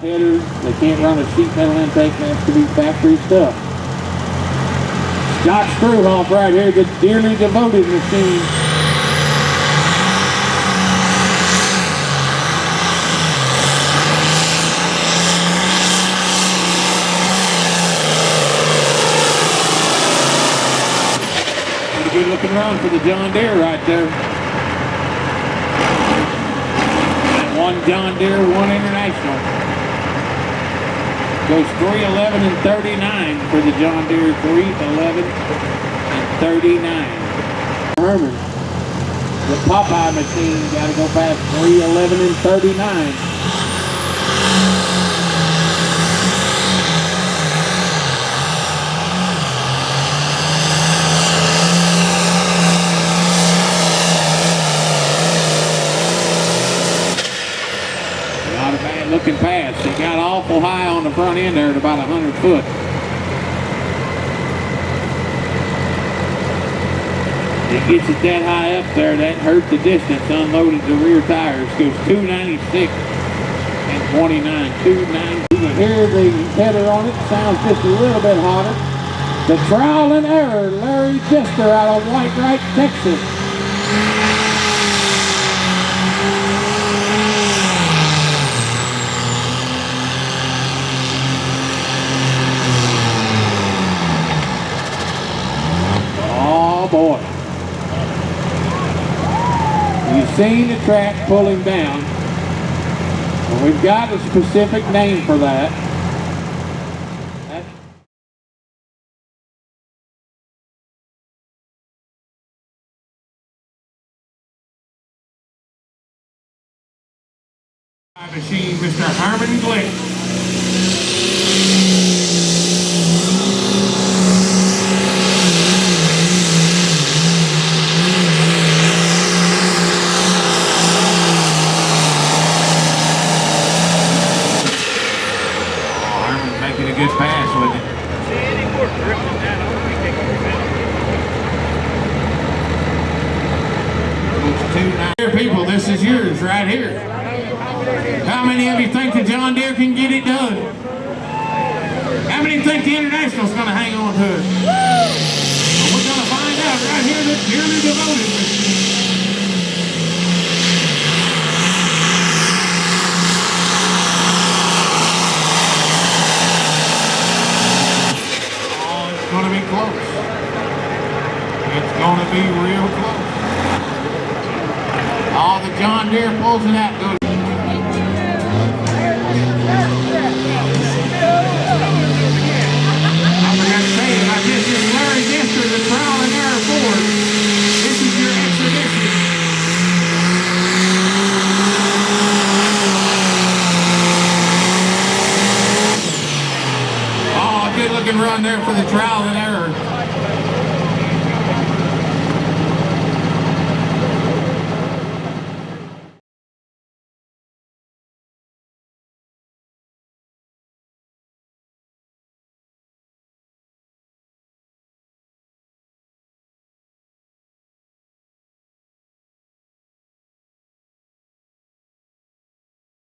Headers, they can't run a sheet metal intake, and that's to be factory stuff. Scott Struhoff right here, the dearly devoted machine. Good looking run for the John Deere right there. And one John Deere, one International. Goes 3:11 and 39 for the John Deere, 3:11 and 39. Herman, the Popeye machine, got to go past 3:11 and 39. Not a bad looking pass. He got awful high on the front end there at about 100 foot. It gets it that high up there, that hurt the distance, unloaded the rear tires. Goes 296 and 29, 290. You can hear the header on it, sounds just a little bit hotter. The trial and error, Larry Jester out of White Wright, Texas. Oh boy. You've seen the track pull him down. And we've got a specific name for that. Machine, Mr. Herman Glick. Making a good pass with it. Here, people, this is yours right here. How many of you think the John Deere can get it done? How many think the International's going to hang on to it? Well, we're going to find out right here. The dearly devoted machine. Going to be close. It's going to be real close. Oh, the John Deere pulls it out.